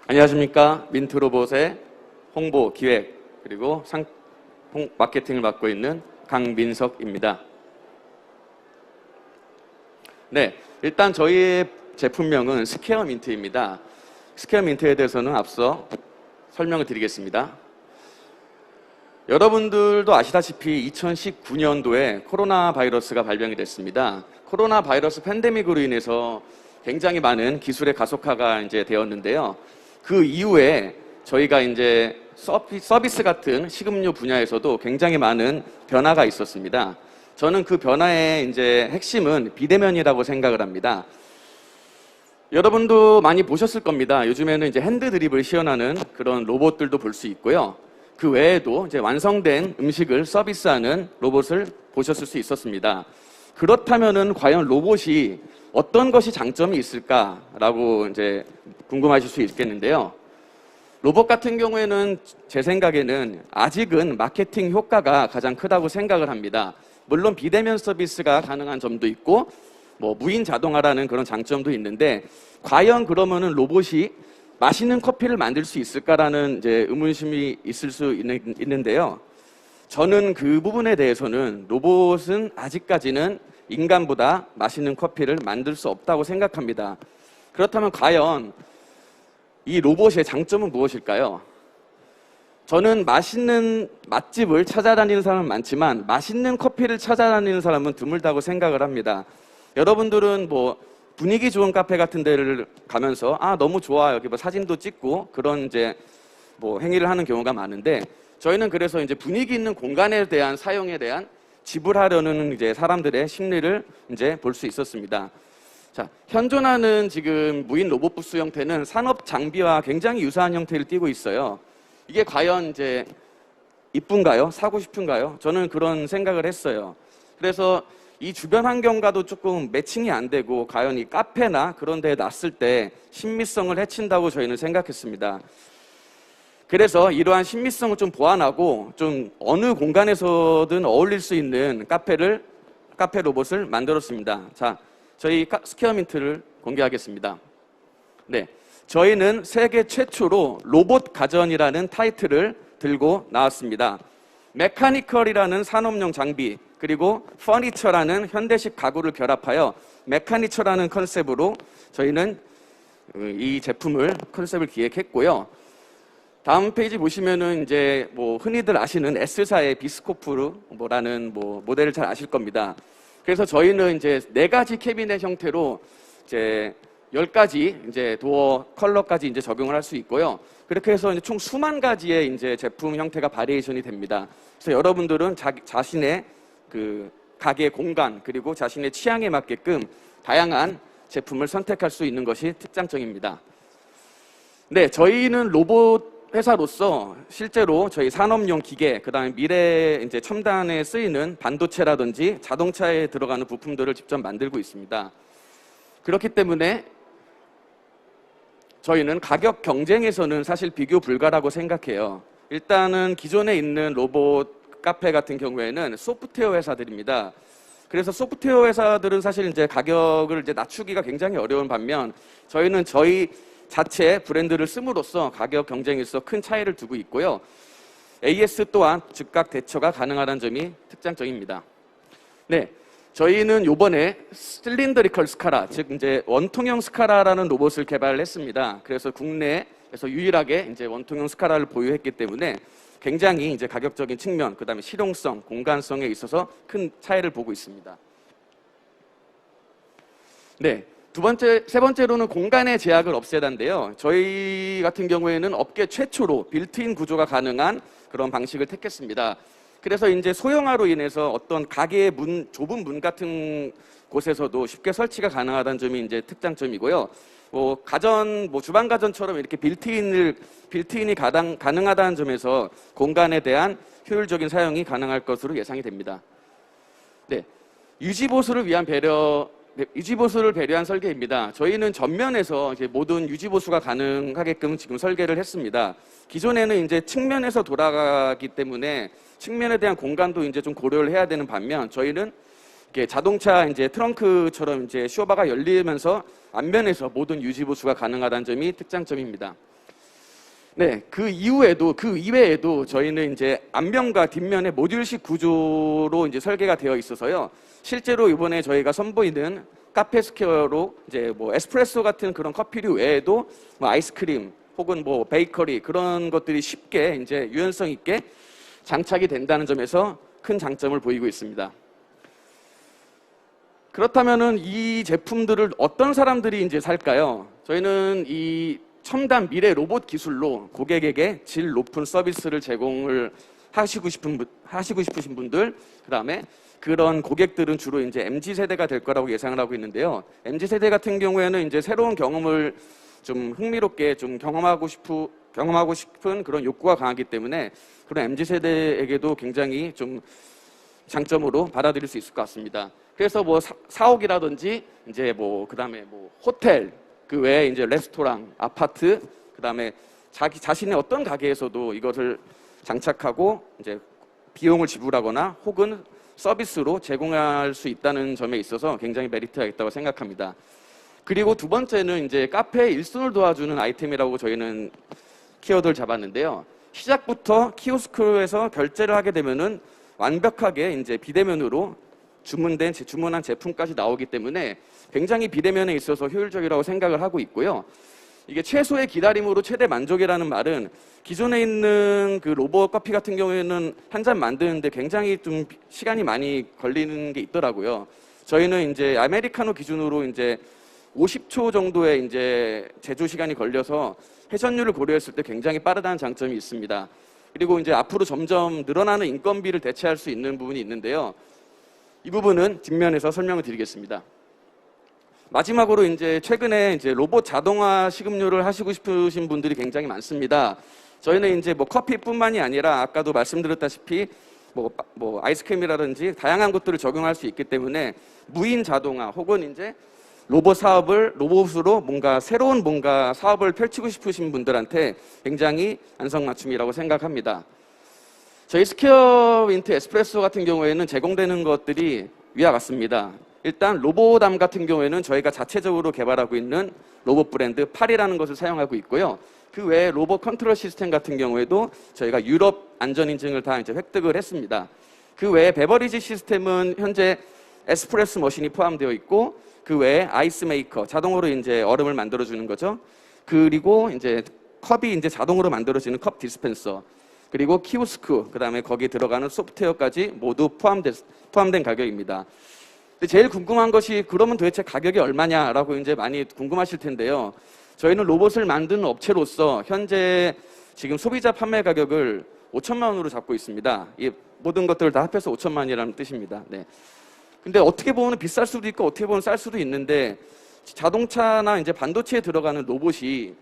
안녕하십니까. 민트로봇의 홍보, 기획, 그리고 마케팅을 맡고 있는 강민석입니다. 네, 일단 저희의 제품명은 스퀘어 민트입니다. 스퀘어 민트에 대해서는 앞서 설명을 드리겠습니다. 여러분들도 아시다시피 2019년도에 코로나 바이러스가 발병이 됐습니다. 코로나 바이러스 팬데믹으로 인해서 굉장히 많은 기술의 가속화가 이제 되었는데요. 그 이후에 저희가 이제 서비스 같은 식음료 분야에서도 굉장히 많은 변화가 있었습니다. 저는 그 변화의 이제 핵심은 비대면이라고 생각을 합니다. 여러분도 많이 보셨을 겁니다. 요즘에는 이제 핸드 드립을 시연하는 그런 로봇들도 볼 수 있고요. 그 외에도 이제 완성된 음식을 서비스하는 로봇을 보셨을 수 있었습니다. 그렇다면은 과연 로봇이 어떤 것이 장점이 있을까라고 이제 궁금하실 수 있겠는데요. 로봇 같은 경우에는 제 생각에는 아직은 마케팅 효과가 가장 크다고 생각을 합니다. 물론 비대면 서비스가 가능한 점도 있고 무인 자동화라는 그런 장점도 있는데 과연 그러면은 로봇이 맛있는 커피를 만들 수 있을까라는 이제 의문심이 있을 수 있는데요. 저는 그 부분에 대해서는 로봇은 아직까지는 인간보다 맛있는 커피를 만들 수 없다고 생각합니다. 그렇다면 과연 이 로봇의 장점은 무엇일까요? 저는 맛있는 맛집을 찾아다니는 사람은 많지만 맛있는 커피를 찾아다니는 사람은 드물다고 생각을 합니다. 여러분들은 분위기 좋은 카페 같은 데를 가면서 너무 좋아 여기 사진도 찍고 그런 이제 행위를 하는 경우가 많은데 저희는 그래서 이제 분위기 있는 공간에 대한 사용에 대한 지불하려는 이제 사람들의 심리를 이제 볼 수 있었습니다. 자, 현존하는 지금 무인 로봇 부스 형태는 산업 장비와 굉장히 유사한 형태를 띠고 있어요. 이게 과연 이제 이쁜가요? 사고 싶은가요? 저는 그런 생각을 했어요. 그래서 이 주변 환경과도 조금 매칭이 안 되고 과연 이 카페나 그런 데에 놨을 때 신미성을 해친다고 저희는 생각했습니다. 그래서 이러한 신미성을 좀 보완하고 좀 어느 공간에서든 어울릴 수 있는 카페 로봇을 만들었습니다. 자, 저희 스퀘어 민트를 공개하겠습니다. 네, 저희는 세계 최초로 로봇 가전이라는 타이틀을 들고 나왔습니다. 메카니컬이라는 산업용 장비 그리고 퍼니처라는 현대식 가구를 결합하여 메카니처라는 컨셉으로 저희는 이 제품을 컨셉을 기획했고요. 다음 페이지 보시면은 이제 흔히들 아시는 S사의 비스코프라는 모델을 잘 아실 겁니다. 그래서 저희는 이제 4가지 캐비넷 형태로 이제 10가지 이제 도어 컬러까지 이제 적용을 할 수 있고요. 그렇게 해서 이제 총 수만 가지의 이제 제품 형태가 바리에이션이 됩니다. 그래서 여러분들은 자신의 그 가게 공간 그리고 자신의 취향에 맞게끔 다양한 제품을 선택할 수 있는 것이 특장점입니다. 네, 저희는 로봇 회사로서 실제로 저희 산업용 기계, 그다음에 미래 이제 첨단에 쓰이는 반도체라든지 자동차에 들어가는 부품들을 직접 만들고 있습니다. 그렇기 때문에 저희는 가격 경쟁에서는 사실 비교 불가라고 생각해요. 일단은 기존에 있는 로봇 카페 같은 경우에는 소프트웨어 회사들입니다. 그래서 소프트웨어 회사들은 사실 이제 가격을 이제 낮추기가 굉장히 어려운 반면 저희는 저희 자체 브랜드를 씀으로써 가격 경쟁에서 큰 차이를 두고 있고요. AS 또한 즉각 대처가 가능하다는 점이 특장점입니다. 네, 저희는 이번에 실린더리컬 스카라, 즉 이제 원통형 스카라라는 로봇을 개발을 했습니다. 그래서 국내에서 유일하게 이제 원통형 스카라를 보유했기 때문에 굉장히 이제 가격적인 측면, 그다음에 실용성, 공간성에 있어서 큰 차이를 보고 있습니다. 네. 세 번째로는 공간의 제약을 없애다인데요. 저희 같은 경우에는 업계 최초로 빌트인 구조가 가능한 그런 방식을 택했습니다. 그래서 이제 소형화로 인해서 어떤 가게의 좁은 문 같은 곳에서도 쉽게 설치가 가능하다는 점이 이제 특장점이고요. 주방 가전처럼 이렇게 빌트인이 가능하다는 점에서 공간에 대한 효율적인 사용이 가능할 것으로 예상이 됩니다. 네. 유지보수를 배려한 설계입니다. 저희는 전면에서 이제 모든 유지보수가 가능하게끔 지금 설계를 했습니다. 기존에는 이제 측면에서 돌아가기 때문에 측면에 대한 공간도 이제 좀 고려를 해야 되는 반면 저희는 이렇게 자동차 이제 트렁크처럼 이제 쇼바가 열리면서 앞면에서 모든 유지보수가 가능하다는 점이 특장점입니다. 네, 그 이후에도, 그 이외에도 저희는 이제 앞면과 뒷면에 모듈식 구조로 이제 설계가 되어 있어서요. 실제로 이번에 저희가 선보이는 카페 스퀘어로 이제 뭐 에스프레소 같은 그런 커피류 외에도 뭐 아이스크림 혹은 뭐 베이커리 그런 것들이 쉽게 이제 유연성 있게 장착이 된다는 점에서 큰 장점을 보이고 있습니다. 그렇다면은 이 제품들을 어떤 사람들이 이제 살까요? 저희는 이 첨단 미래 로봇 기술로 고객에게 질 높은 서비스를 제공을 하시고 싶으신 분들, 그 다음에 그런 고객들은 주로 이제 MZ세대가 될 거라고 예상을 하고 있는데요. MZ세대 같은 경우에는 이제 새로운 경험을 좀 흥미롭게 좀 경험하고 싶은 그런 욕구가 강하기 때문에 그런 MZ세대에게도 굉장히 좀 장점으로 받아들일 수 있을 것 같습니다. 그래서 뭐 사옥이라든지 이제 뭐 그다음에 뭐 호텔, 그 외에 이제 레스토랑, 아파트, 그다음에 자기 자신의 어떤 가게에서도 이것을 장착하고 이제 비용을 지불하거나 혹은 서비스로 제공할 수 있다는 점에 있어서 굉장히 메리트가 있다고 생각합니다. 그리고 두 번째는 이제 카페의 일손을 도와주는 아이템이라고 저희는 키워드를 잡았는데요. 시작부터 키오스크에서 결제를 하게 되면은 완벽하게 이제 비대면으로 주문한 제품까지 나오기 때문에 굉장히 비대면에 있어서 효율적이라고 생각을 하고 있고요. 이게 최소의 기다림으로 최대 만족이라는 말은 기존에 있는 그 로봇 커피 같은 경우에는 한 잔 만드는데 굉장히 좀 시간이 많이 걸리는 게 있더라고요. 저희는 이제 아메리카노 기준으로 이제 50초 정도의 이제 제조 시간이 걸려서 회전율을 고려했을 때 굉장히 빠르다는 장점이 있습니다. 그리고 이제 앞으로 점점 늘어나는 인건비를 대체할 수 있는 부분이 있는데요. 이 부분은 뒷면에서 설명을 드리겠습니다. 마지막으로 이제 최근에 이제 로봇 자동화 식음료를 하시고 싶으신 분들이 굉장히 많습니다. 저희는 이제 뭐 커피뿐만이 아니라 아까도 말씀드렸다시피 뭐 아이스크림이라든지 다양한 것들을 적용할 수 있기 때문에 무인 자동화 혹은 이제 로봇으로 새로운 사업을 펼치고 싶으신 분들한테 굉장히 안성맞춤이라고 생각합니다. 저희 스퀘어 윈트 에스프레소 같은 경우에는 제공되는 것들이 위와 같습니다. 일단 로보담 같은 경우에는 저희가 자체적으로 개발하고 있는 로봇 브랜드 팔이라는 것을 사용하고 있고요. 그 외에 로봇 컨트롤 시스템 같은 경우에도 저희가 유럽 안전인증을 다 이제 획득을 했습니다. 그 외에 베버리지 시스템은 현재 에스프레소 머신이 포함되어 있고 그 외에 아이스 메이커, 자동으로 이제 얼음을 만들어주는 거죠. 그리고 이제 컵이 이제 자동으로 만들어지는 컵 디스펜서, 그리고 키오스크, 그 다음에 거기에 들어가는 소프트웨어까지 모두 포함된 가격입니다. 근데 제일 궁금한 것이 그러면 도대체 가격이 얼마냐라고 이제 많이 궁금하실 텐데요. 저희는 로봇을 만드는 업체로서 현재 지금 소비자 판매 가격을 5천만 원으로 잡고 있습니다. 이 모든 것들을 다 합해서 5천만 원이라는 뜻입니다. 네. 근데 어떻게 보면 비쌀 수도 있고 어떻게 보면 쌀 수도 있는데 자동차나 이제 반도체에 들어가는 로봇이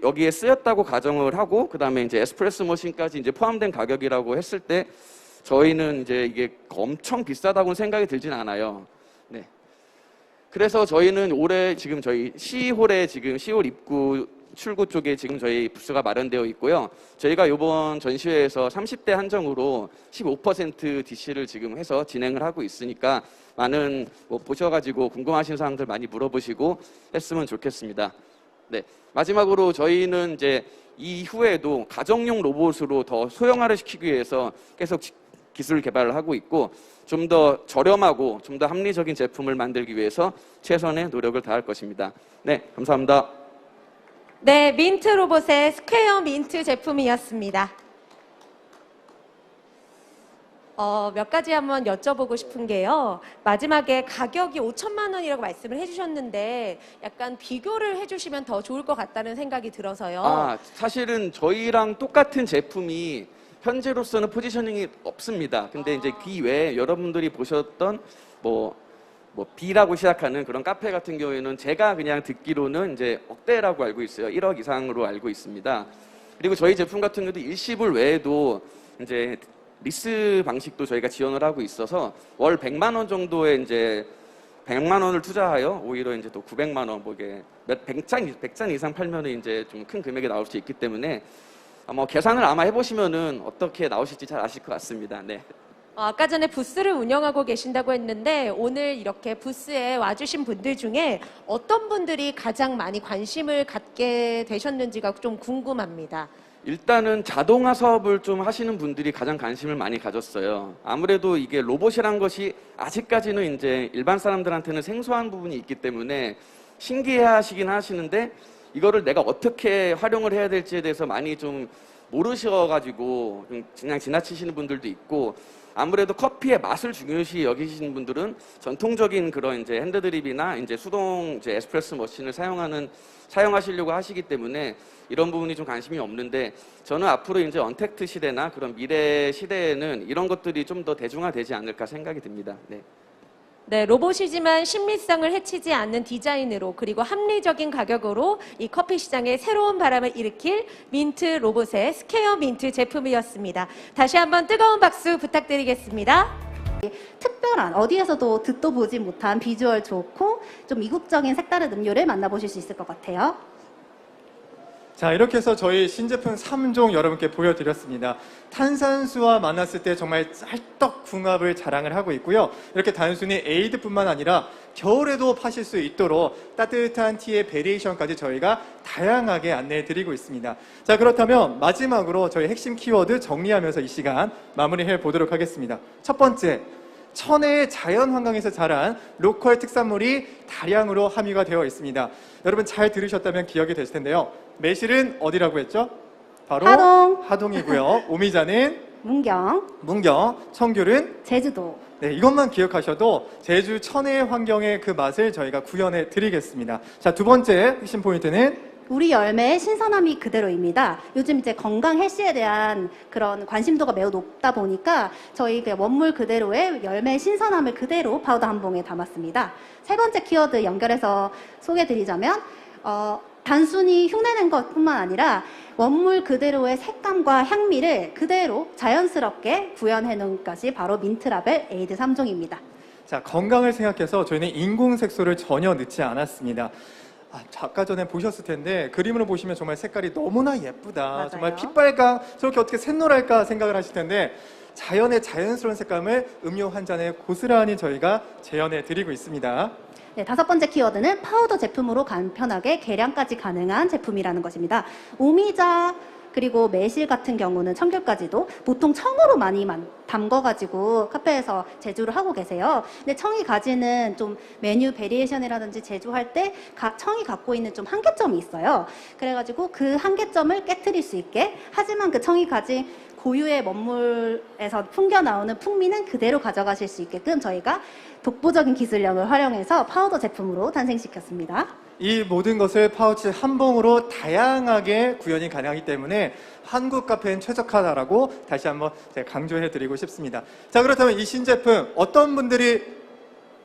여기에 쓰였다고 가정을 하고 그다음에 이제 에스프레소 머신까지 이제 포함된 가격이라고 했을 때 저희는 이제 이게 엄청 비싸다고는 생각이 들진 않아요. 네. 그래서 저희는 올해 지금 저희 시홀에 지금 시홀 입구 출구 쪽에 지금 저희 부스가 마련되어 있고요. 저희가 이번 전시회에서 30대 한정으로 15% DC를 지금 해서 진행을 하고 있으니까 많은 보셔가지고 궁금하신 사항들 많이 물어보시고 했으면 좋겠습니다. 네. 마지막으로 저희는 이제 이후에도 가정용 로봇으로 더 소형화를 시키기 위해서 계속 기술 개발을 하고 있고 좀 더 저렴하고 좀 더 합리적인 제품을 만들기 위해서 최선의 노력을 다할 것입니다. 네, 감사합니다. 네, 민트 로봇의 스퀘어 민트 제품이었습니다. 몇 가지 한번 여쭤보고 싶은 게요. 마지막에 가격이 5천만 원이라고 말씀을 해주셨는데 약간 비교를 해주시면 더 좋을 것 같다는 생각이 들어서요. 사실은 저희랑 똑같은 제품이 현재로서는 포지셔닝이 없습니다. 근데 이제 그 외에 여러분들이 보셨던 B라고 시작하는 그런 카페 같은 경우에는 제가 그냥 듣기로는 이제 억대라고 알고 있어요. 1억 이상으로 알고 있습니다. 그리고 저희 제품 같은 경우도 일시불 외에도 이제 리스 방식도 저희가 지원을 하고 있어서 월 100만 원 정도의 이제 100만 원을 투자하여 오히려 이제 또 900만 원 이게 100잔 이상 팔면은 이제 좀 큰 금액이 나올 수 있기 때문에 계산을 아마 해보시면은 어떻게 나오실지 잘 아실 것 같습니다. 네. 아까 전에 부스를 운영하고 계신다고 했는데 오늘 이렇게 부스에 와주신 분들 중에 어떤 분들이 가장 많이 관심을 갖게 되셨는지가 좀 궁금합니다. 일단은 자동화 사업을 좀 하시는 분들이 가장 관심을 많이 가졌어요. 아무래도 이게 로봇이란 것이 아직까지는 이제 일반 사람들한테는 생소한 부분이 있기 때문에 신기해 하시긴 하시는데 이거를 내가 어떻게 활용을 해야 될지에 대해서 많이 좀 모르셔가지고 그냥 지나치시는 분들도 있고, 아무래도 커피의 맛을 중요시 여기시는 분들은 전통적인 그런 이제 핸드드립이나 이제 수동 이제 에스프레소 머신을 사용하시려고 하시기 때문에 이런 부분이 좀 관심이 없는데, 저는 앞으로 이제 언택트 시대나 그런 미래 시대에는 이런 것들이 좀 더 대중화되지 않을까 생각이 듭니다. 네. 네, 로봇이지만 신미성을 해치지 않는 디자인으로 그리고 합리적인 가격으로 이 커피 시장에 새로운 바람을 일으킬 민트 로봇의 스퀘어 민트 제품이었습니다. 다시 한번 뜨거운 박수 부탁드리겠습니다. 특별한 어디에서도 듣도 보지 못한 비주얼 좋고 좀 이국적인 색다른 음료를 만나보실 수 있을 것 같아요. 자, 이렇게 해서 저희 신제품 3종 여러분께 보여드렸습니다. 탄산수와 만났을 때 정말 찰떡궁합을 자랑을 하고 있고요. 이렇게 단순히 에이드뿐만 아니라 겨울에도 파실 수 있도록 따뜻한 티의 베리에이션까지 저희가 다양하게 안내해 드리고 있습니다. 자, 그렇다면 마지막으로 저희 핵심 키워드 정리하면서 이 시간 마무리해 보도록 하겠습니다. 첫 번째, 천혜의 자연 환경에서 자란 로컬 특산물이 다량으로 함유가 되어 있습니다. 여러분 잘 들으셨다면 기억이 되실 텐데요. 매실은 어디라고 했죠? 바로 하동이고요. 오미자는 문경, 청귤은 제주도. 네, 이것만 기억하셔도 제주 천혜의 환경의 그 맛을 저희가 구현해 드리겠습니다. 자, 두 번째 핵심 포인트는 우리 열매의 신선함이 그대로입니다. 요즘 이제 건강 헬스에 대한 그런 관심도가 매우 높다 보니까 저희 그 원물 그대로의 열매의 신선함을 그대로 파우더 한 봉에 담았습니다. 세 번째 키워드 연결해서 소개해드리자면 단순히 흉내낸 것뿐만 아니라 원물 그대로의 색감과 향미를 그대로 자연스럽게 구현해 놓은 것이 바로 민트라벨 에이드 3종입니다. 자, 건강을 생각해서 저희는 인공 색소를 전혀 넣지 않았습니다. 아까 전에 보셨을 텐데 그림으로 보시면 정말 색깔이 너무나 예쁘다. 맞아요. 정말 핏빨강, 저렇게 어떻게 샛노랄까 생각을 하실 텐데 자연의 자연스러운 색감을 음료 한 잔에 고스란히 저희가 재현해 드리고 있습니다. 네, 다섯 번째 키워드는 파우더 제품으로 간편하게 계량까지 가능한 제품이라는 것입니다. 오미자 그리고 매실 같은 경우는 청귤까지도 보통 청으로 많이 담궈가지고 카페에서 제조를 하고 계세요. 근데 청이 가지는 좀 메뉴 베리에이션이라든지 제조할 때 청이 갖고 있는 좀 한계점이 있어요. 그래가지고 그 한계점을 깨트릴 수 있게, 하지만 그 청이 가진 고유의 원물에서 풍겨 나오는 풍미는 그대로 가져가실 수 있게끔 저희가 독보적인 기술력을 활용해서 파우더 제품으로 탄생시켰습니다. 이 모든 것을 파우치 한 봉으로 다양하게 구현이 가능하기 때문에 한국 카페엔 최적화다라고 다시 한번 제가 강조해 드리고 싶습니다. 자, 그렇다면 이 신제품 어떤 분들이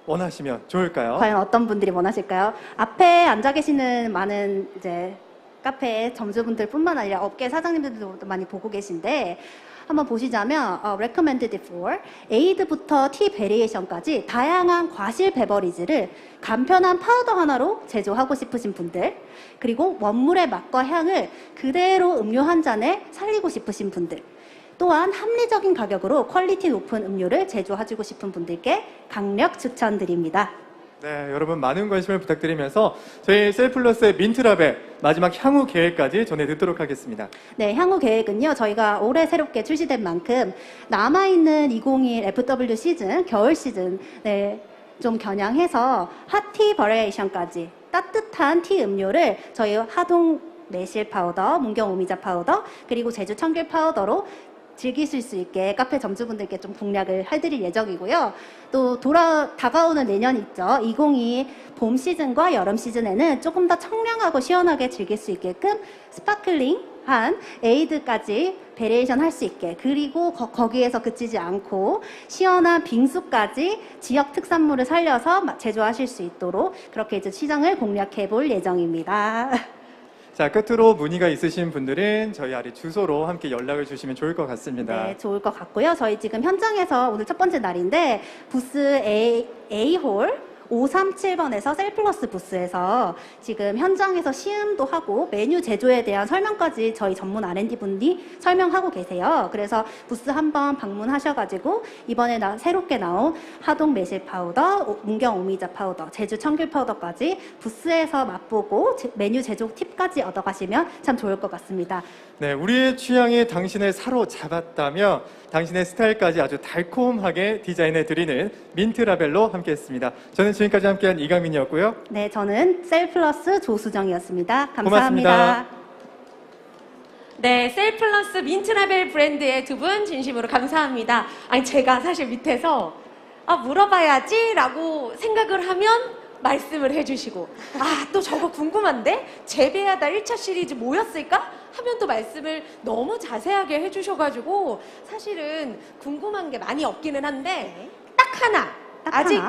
원하시면 좋을까요? 과연 어떤 분들이 원하실까요? 앞에 앉아 계시는 많은 이제 카페 점주분들뿐만 아니라 업계 사장님들도 많이 보고 계신데, 한번 보시자면 recommended for 에이드부터 티 베리에이션까지 다양한 과실 베버리지를 간편한 파우더 하나로 제조하고 싶으신 분들, 그리고 원물의 맛과 향을 그대로 음료 한 잔에 살리고 싶으신 분들, 또한 합리적인 가격으로 퀄리티 높은 음료를 제조해주고 싶은 분들께 강력 추천드립니다. 네, 여러분 많은 관심을 부탁드리면서 저희 셀플러스의 민트라벨 마지막 향후 계획까지 전해 듣도록 하겠습니다. 네, 향후 계획은요, 저희가 올해 새롭게 출시된 만큼 남아있는 2021 FW 시즌, 겨울 시즌을 좀 겨냥해서 핫티 버리에이션까지 따뜻한 티 음료를 저희 하동 매실 파우더, 문경 오미자 파우더, 그리고 제주 청귤 파우더로 즐기실 수 있게 카페 점주분들께 좀 공략을 해드릴 예정이고요. 또 다가오는 내년 있죠. 2022 봄 시즌과 여름 시즌에는 조금 더 청량하고 시원하게 즐길 수 있게끔 스파클링한 에이드까지 베리에이션 할 수 있게, 그리고 거기에서 그치지 않고 시원한 빙수까지 지역 특산물을 살려서 제조하실 수 있도록 그렇게 이제 시장을 공략해 볼 예정입니다. 자, 끝으로 문의가 있으신 분들은 저희 아래 주소로 함께 연락을 주시면 좋을 것 같습니다. 네, 좋을 것 같고요. 저희 지금 현장에서 오늘 첫 번째 날인데 부스 A홀 537번에서 셀플러스 부스에서 지금 현장에서 시음도 하고 메뉴 제조에 대한 설명까지 저희 전문 R&D 분이 설명하고 계세요. 그래서 부스 한번 방문하셔가지고 이번에 새롭게 나온 하동 매실 파우더, 문경 오미자 파우더, 제주 청귤 파우더까지 부스에서 맛보고 메뉴 제조 팁까지 얻어가시면 참 좋을 것 같습니다. 네, 우리의 취향이 당신을 사로잡았다며 당신의 스타일까지 아주 달콤하게 디자인해 드리는 민트 라벨로 함께했습니다. 저는 지금까지 함께한 이강민이었고요. 네, 저는 셀플러스 조수정이었습니다. 감사합니다. 고맙습니다. 네, 셀플러스 민트라벨 브랜드의 두 분 진심으로 감사합니다. 아니, 제가 사실 밑에서 물어봐야지라고 생각을 하면 말씀을 해주시고, 또 저거 궁금한데? 재배하다 1차 시리즈 뭐였을까? 하면 또 말씀을 너무 자세하게 해주셔가지고 사실은 궁금한 게 많이 없기는 한데 딱 하나 아직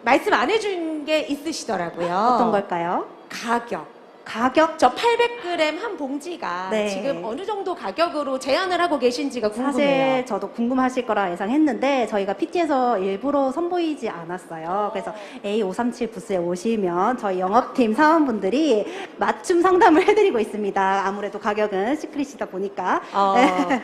말씀 안 해준 게 있으시더라고요. 어떤 걸까요? 가격. 가격? 저 800g 한 봉지가 네. 지금 어느 정도 가격으로 제한을 하고 계신지가 궁금해요. 사실 저도 궁금하실 거라 예상했는데 저희가 PT에서 일부러 선보이지 않았어요. 그래서 A537 부스에 오시면 저희 영업팀 사원분들이 맞춤 상담을 해드리고 있습니다. 아무래도 가격은 시크릿이다 보니까.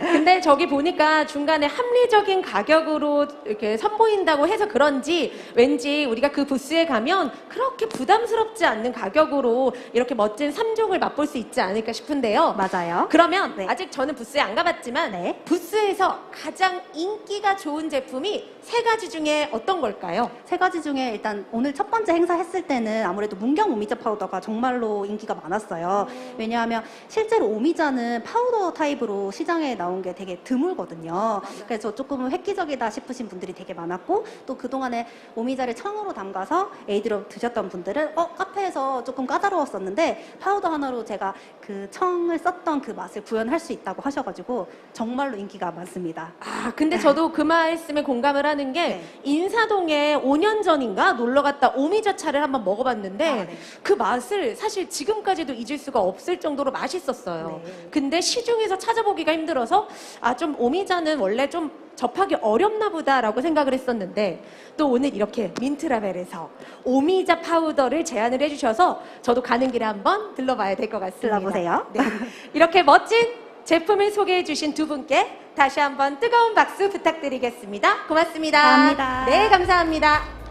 근데 저기 보니까 중간에 합리적인 가격으로 이렇게 선보인다고 해서 그런지 왠지 우리가 그 부스에 가면 그렇게 부담스럽지 않는 가격으로 이렇게 멋진 3종을 맛볼 수 있지 않을까 싶은데요. 맞아요. 그러면 네. 아직 저는 부스에 안 가봤지만 네. 부스에서 가장 인기가 좋은 제품이 3가지 중에 어떤 걸까요? 3가지 중에 일단 오늘 첫 번째 행사 했을 때는 아무래도 문경 오미자 파우더가 정말로 인기가 많았어요. 왜냐하면 실제로 오미자는 파우더 타입으로 시장에 나온 게 되게 드물거든요. 그래서 조금 획기적이다 싶으신 분들이 되게 많았고 또 그동안에 오미자를 청으로 담가서 에이드로 드셨던 분들은 카페에서 조금 까다로웠었는데 파우더 하나로 제가 그 청을 썼던 그 맛을 구현할 수 있다고 하셔가지고 정말로 인기가 많습니다. 근데 저도 그 말씀에 공감을 하는 게 네. 인사동에 5년 전인가 놀러 갔다 오미자 차를 한번 먹어봤는데 네. 그 맛을 사실 지금까지도 잊을 수가 없을 정도로 맛있었어요. 네. 근데 시중에서 찾아보기가 힘들어서 좀 오미자는 원래 좀 접하기 어렵나 보다라고 생각을 했었는데 또 오늘 이렇게 민트라벨에서 오미자 파우더를 제안을 해주셔서 저도 가는 길에 한번 들러봐야 될 것 같습니다. 들러보세요. 네. 이렇게 멋진 제품을 소개해 주신 두 분께 다시 한번 뜨거운 박수 부탁드리겠습니다. 고맙습니다. 감사합니다. 네, 감사합니다.